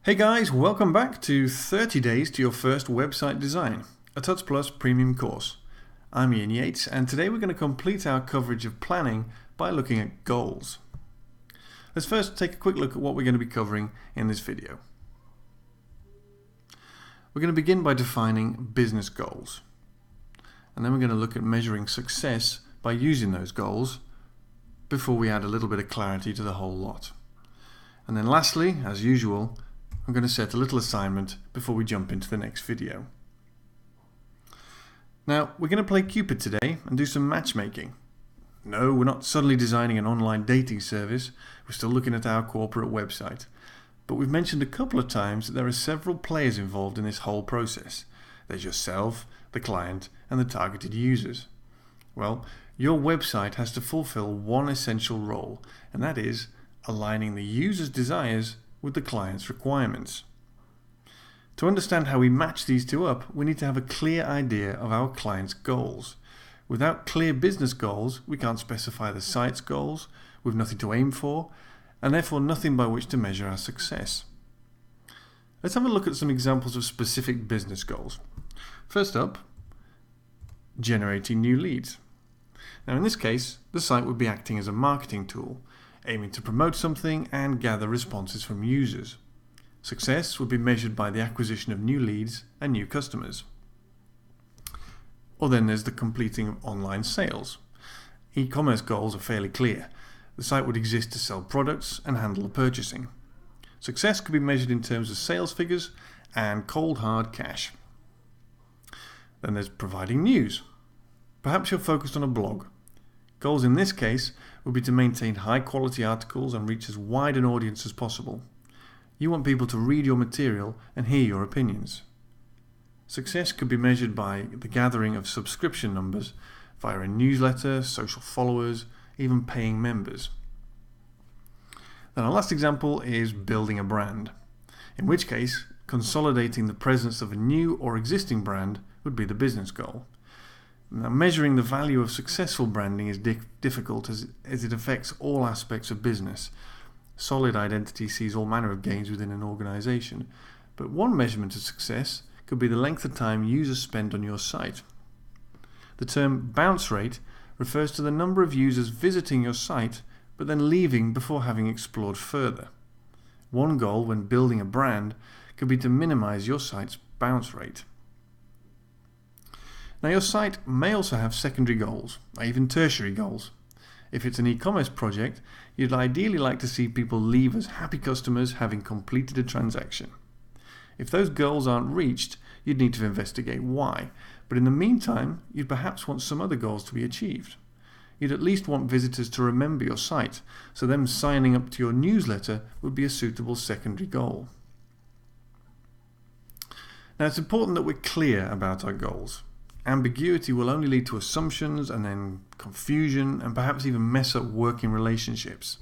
Hey guys, welcome back to 30 Days to Your First Website Design, a Tuts Plus premium course. I'm Ian Yates, and today we're going to complete our coverage of planning by looking at goals. Let's first take a quick look at what we're going to be covering in this video. We're going to begin by defining business goals, and then we're going to look at measuring success by using those goals before we add a little bit of clarity to the whole lot. And then lastly, as usual, I'm going to set a little assignment before we jump into the next video. Now, we're going to play Cupid today and do some matchmaking. No, we're not suddenly designing an online dating service. We're still looking at our corporate website. But we've mentioned a couple of times that there are several players involved in this whole process. There's yourself, the client, and the targeted users. Well, your website has to fulfill one essential role, and that is aligning the user's desires with the client's requirements. To understand how we match these two up, we need to have a clear idea of our client's goals. Without clear business goals, we can't specify the site's goals, we've nothing to aim for, and therefore nothing by which to measure our success. Let's have a look at some examples of specific business goals. First up, generating new leads. Now in this case, the site would be acting as a marketing tool, aiming to promote something and gather responses from users. Success would be measured by the acquisition of new leads and new customers. Or then there's the completing of online sales. E-commerce goals are fairly clear. The site would exist to sell products and handle the purchasing. Success could be measured in terms of sales figures and cold hard cash. Then there's providing news. Perhaps you're focused on a blog. Goals in this case would be to maintain high quality articles and reach as wide an audience as possible. You want people to read your material and hear your opinions. Success could be measured by the gathering of subscription numbers via a newsletter, social followers, even paying members. Then our last example is building a brand, in which case consolidating the presence of a new or existing brand would be the business goal. Now, measuring the value of successful branding is difficult as it affects all aspects of business. Solid identity sees all manner of gains within an organization, but one measurement of success could be the length of time users spend on your site. The term bounce rate refers to the number of users visiting your site but then leaving before having explored further. One goal when building a brand could be to minimize your site's bounce rate. Now your site may also have secondary goals, or even tertiary goals. If it's an e-commerce project, you'd ideally like to see people leave as happy customers having completed a transaction. If those goals aren't reached, you'd need to investigate why, but in the meantime, you'd perhaps want some other goals to be achieved. You'd at least want visitors to remember your site, so them signing up to your newsletter would be a suitable secondary goal. Now it's important that we're clear about our goals. Ambiguity will only lead to assumptions and then confusion and perhaps even mess up working relationships.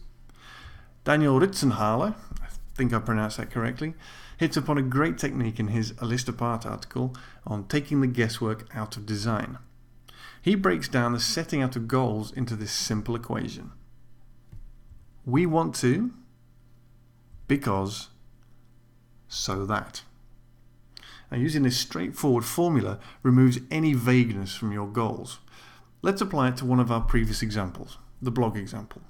Daniel Ritzenhaler, I think I pronounced that correctly, hits upon a great technique in his A List Apart article on taking the guesswork out of design. He breaks down the setting out of goals into this simple equation. We want to, because, so that. Now, using this straightforward formula removes any vagueness from your goals. Let's apply it to one of our previous examples, the blog example.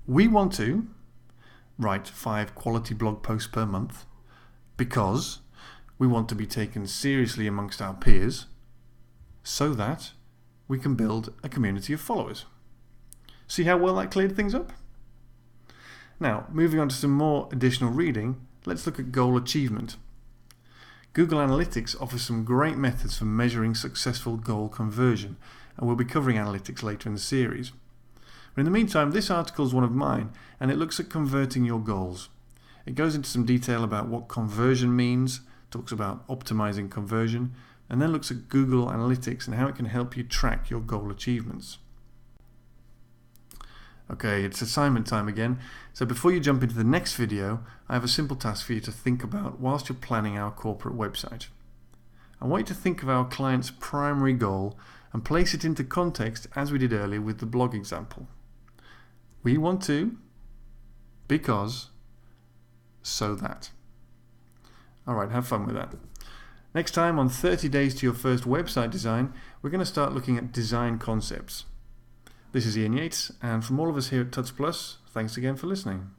We want to write 5 quality blog posts per month because we want to be taken seriously amongst our peers so that we can build a community of followers. See how well that cleared things up? Now, moving on to some more additional reading, let's look at goal achievement. Google Analytics offers some great methods for measuring successful goal conversion, and we'll be covering analytics later in the series. But in the meantime, this article is one of mine, and it looks at converting your goals. It goes into some detail about what conversion means, talks about optimizing conversion, and then looks at Google Analytics and how it can help you track your goal achievements. Okay, it's assignment time again. So before you jump into the next video, I have a simple task for you to think about whilst you're planning our corporate website. I want you to think of our client's primary goal and place it into context as we did earlier with the blog example. We want to, because, so that. Alright, have fun with that. Next time on 30 Days to Your First Website Design, we're going to start looking at design concepts. This is Ian Yates, and from all of us here at Tuts Plus, thanks again for listening.